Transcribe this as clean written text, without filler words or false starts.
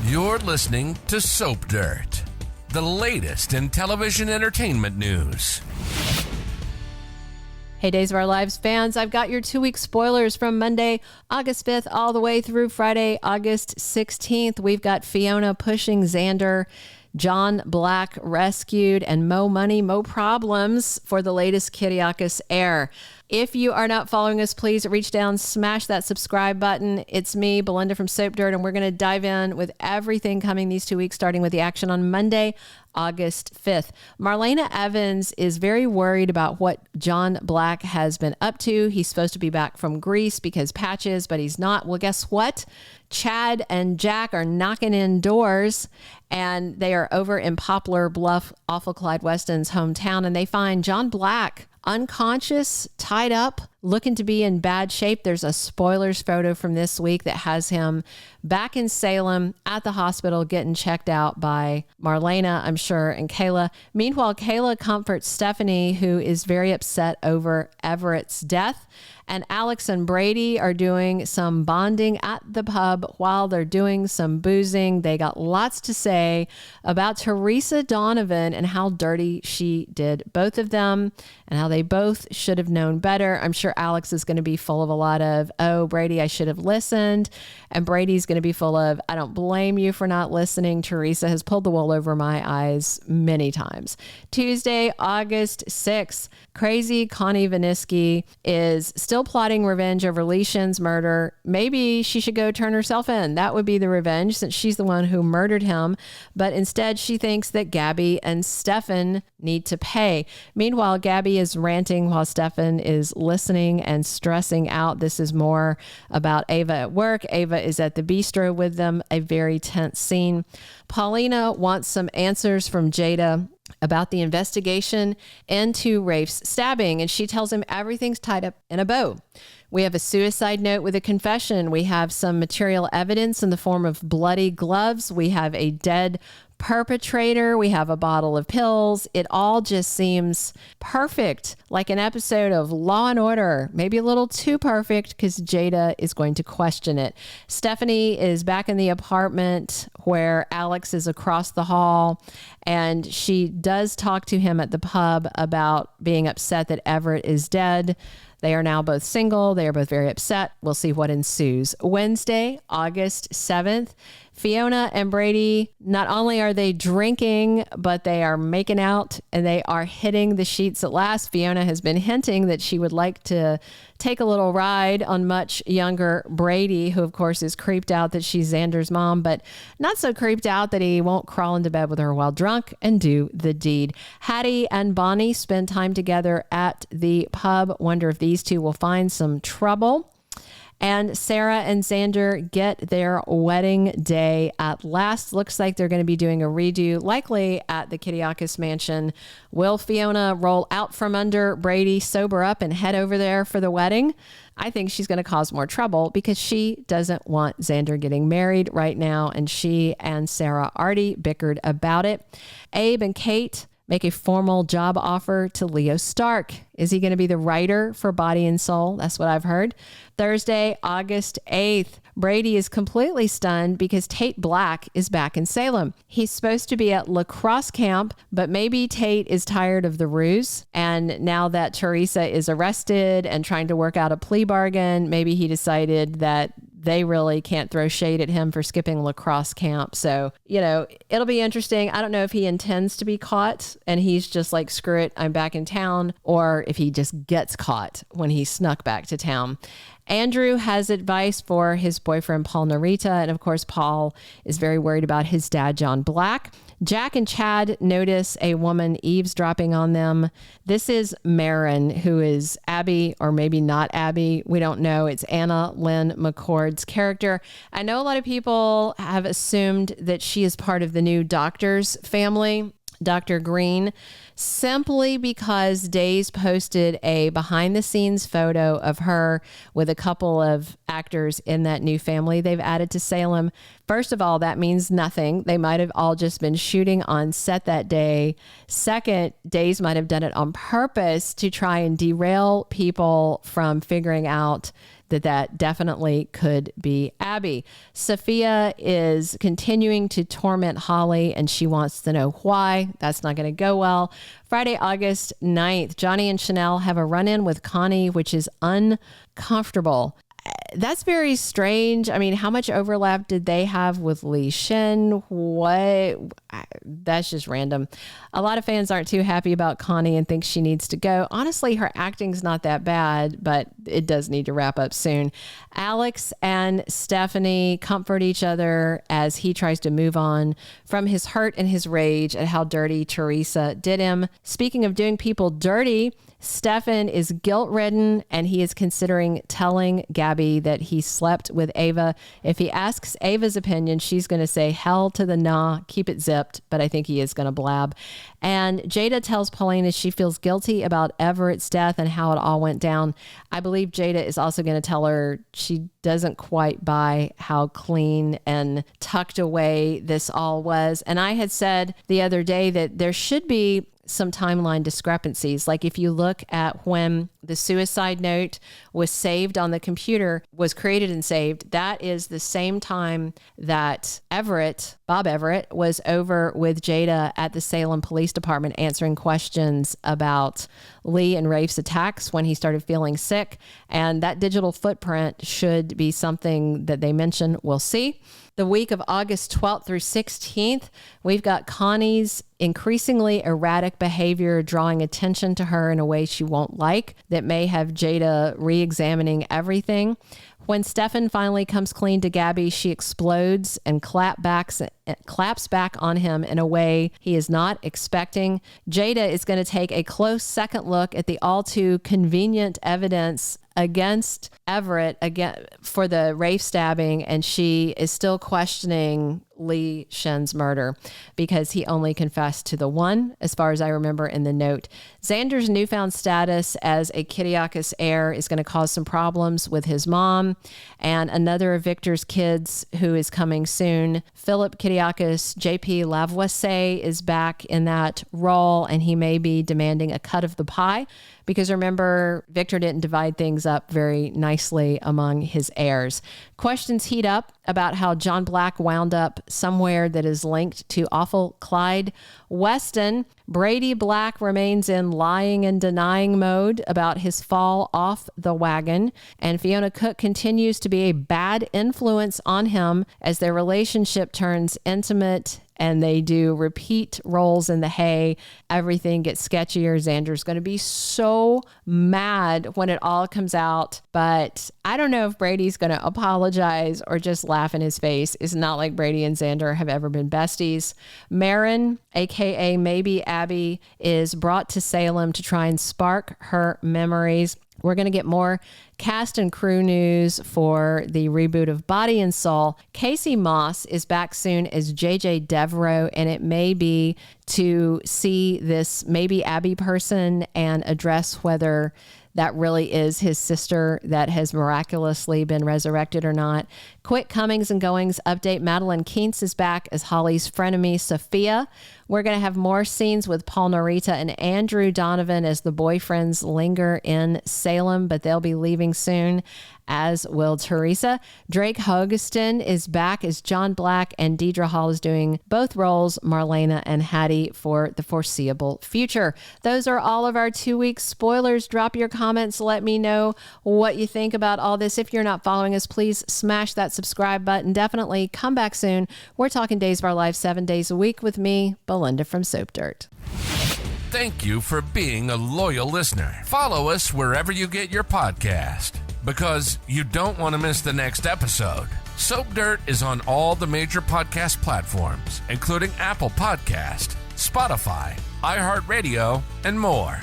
You're listening to Soap Dirt, the latest in television entertainment news. Hey, Days of Our Lives fans, I've got your 2-week spoilers from Monday, August 5th, all the way through Friday, August 16th. We've got Fiona pushing Xander, John Black rescued, and Mo Money, Mo Problems for the latest Kiriakis air. If you are not following us, please reach down, smash that subscribe button. It's me, Belinda from Soap Dirt, and we're going to dive in with everything coming these 2 weeks, starting with the action on Monday, August 5th. Marlena Evans is very worried about what John Black has been up to. He's supposed to be back from Greece because patches, but he's not. Well, guess what? Chad and Jack are knocking in doors, and they are over in Poplar Bluff off of Clyde Weston's hometown, and they find John Black unconscious, tied up, looking to be in bad shape. There's a spoilers photo from this week that has him back in Salem at the hospital getting checked out by Marlena, I'm sure, and Kayla. Meanwhile, Kayla comforts Stephanie, who is very upset over Everett's death. And Alex and Brady are doing some bonding at the pub while they're doing some boozing. They got lots to say about Teresa Donovan and how dirty she did both of them and how they both should have known better. I'm sure Alex is going to be full of a lot of, oh, Brady, I should have listened. And Brady's going to be full of, I don't blame you for not listening. Teresa has pulled the wool over my eyes many times. Tuesday, August 6th, crazy Connie Vaniski is still plotting revenge over Leishan's murder. Maybe she should go turn herself in. That would be the revenge since she's the one who murdered him. But instead, she thinks that Gabby and Stefan need to pay. Meanwhile, Gabby is ranting while Stefan is listening and stressing out. This is more about Ava at work. Ava is at the bistro with them, a very tense scene. Paulina wants some answers from Jada about the investigation into Rafe's stabbing, and she tells him everything's tied up in a bow. We have a suicide note with a confession. We have some material evidence in the form of bloody gloves. We have a dead perpetrator. We have a bottle of pills. It all just seems perfect, like an episode of Law and Order, maybe a little too perfect because Jada is going to question it. Stephanie is back in the apartment where Alex is across the hall, and she does talk to him at the pub about being upset that Everett is dead. They are now both single. They are both very upset. We'll see what ensues. Wednesday, August 7th, Fiona and Brady, not only are they drinking, but they are making out and they are hitting the sheets at last. Fiona has been hinting that she would like to take a little ride on much younger Brady, who of course is creeped out that she's Xander's mom, but not so creeped out that he won't crawl into bed with her while drunk and do the deed. Hattie and Bonnie spend time together at the pub. Wonder if these two will find some trouble. And Sarah and Xander get their wedding day at last. Looks like they're going to be doing a redo, likely at the Kiriakis mansion. Will Fiona roll out from under Brady, sober up, and head over there for the wedding? I think she's going to cause more trouble because she doesn't want Xander getting married right now. And she and Sarah already bickered about it. Abe and Kate make a formal job offer to Leo Stark. Is he going to be the writer for Body and Soul? That's what I've heard. Thursday, August 8th, Brady is completely stunned because Tate Black is back in Salem. He's supposed to be at lacrosse camp, but maybe Tate is tired of the ruse. And now that Teresa is arrested and trying to work out a plea bargain, maybe he decided that they really can't throw shade at him for skipping lacrosse camp. So, it'll be interesting. I don't know if he intends to be caught and he's just like, screw it, I'm back in town, or if he just gets caught when he snuck back to town. Andrew has advice for his boyfriend, Paul Narita. And of course, Paul is very worried about his dad, John Black. Jack and Chad notice a woman eavesdropping on them. This is Marin, who is Abby, or maybe not Abby. We don't know. It's AnnaLynne McCord's character. I know a lot of people have assumed that she is part of the new doctor's family, Dr. Green, simply because Days posted a behind the scenes photo of her with a couple of actors in that new family they've added to Salem. First of all, that means nothing. They might have all just been shooting on set that day. Second, Days might have done it on purpose to try and derail people from figuring out that definitely could be Abby. Sophia is continuing to torment Holly, and she wants to know why. That's not going to go well. Friday, August 9th, Johnny and Chanel have a run-in with Connie, which is uncomfortable. That's very strange. I mean, how much overlap did they have with Li Shin? What? That's just random. A lot of fans aren't too happy about Connie and think she needs to go. Honestly, her acting's not that bad, but it does need to wrap up soon. Alex and Stephanie comfort each other as he tries to move on from his hurt and his rage at how dirty Teresa did him. Speaking of doing people dirty, Stefan is guilt-ridden, and he is considering telling Gabby that he slept with Ava. If he asks Ava's opinion, she's going to say, hell to the nah, keep it zipped, but I think he is going to blab. And Jada tells Paulina she feels guilty about Everett's death and how it all went down. I believe Jada is also going to tell her she doesn't quite buy how clean and tucked away this all was. And I had said the other day that there should be some timeline discrepancies. Like if you look at when the suicide note was saved on the computer, was created and saved, that is the same time that Bob Everett, was over with Jada at the Salem Police Department answering questions about Lee and Rafe's attacks when he started feeling sick. And that digital footprint should be something that they mention. We'll see. The week of August 12th through 16th, we've got Connie's increasingly erratic behavior drawing attention to her in a way she won't like that may have Jada re-examining everything. When Stefan finally comes clean to Gabby, she explodes and claps back on him in a way he is not expecting. Jada is going to take a close second look at the all too convenient evidence against Everett again for the Rafe stabbing, and she is still questioning Li Shen's murder because he only confessed to the one, as far as I remember in the note. Xander's newfound status as a Kiriakis heir is going to cause some problems with his mom and another of Victor's kids who is coming soon. Phillip Kiriakis, JP Lavoisier, is back in that role, and he may be demanding a cut of the pie because remember, Victor didn't divide things up very nicely among his heirs. Questions heat up about how John Black wound up somewhere that is linked to awful Clyde Weston. Brady Black remains in lying and denying mode about his fall off the wagon, and Fiona Cook continues to be a bad influence on him as their relationship turns intimate and they do repeat roles in the hay. Everything gets sketchier. Xander's going to be so mad when it all comes out, but I don't know if Brady's going to apologize or just laugh in his face. It's not like Brady and Xander have ever been besties. Marin, aka maybe Abby, is brought to Salem to try and spark her memories. We're going to get more cast and crew news for the reboot of Body and Soul. Casey Moss is back soon as JJ Deveraux, and it may be to see this maybe Abby person and address whether that really is his sister that has miraculously been resurrected or not. Quick comings and goings update. Madeline Keentz is back as Holly's frenemy, Sophia. We're going to have more scenes with Paul Narita and Andrew Donovan as the boyfriends linger in Salem, but they'll be leaving soon, as will Teresa. Drake Hogestyn is back as John Black, and Deidre Hall is doing both roles, Marlena and Hattie, for the foreseeable future. Those are all of our 2-week spoilers. Drop your comments. Let me know what you think about all this. If you're not following us, please smash that subscribe button. Definitely come back soon. We're talking Days of Our Life 7 days a week with me, Belinda from Soap Dirt. Thank you for being a loyal listener. Follow us wherever you get your podcast, because you don't want to miss the next episode. Soap Dirt is on all the major podcast platforms, including Apple Podcast, Spotify, iHeartRadio, and more.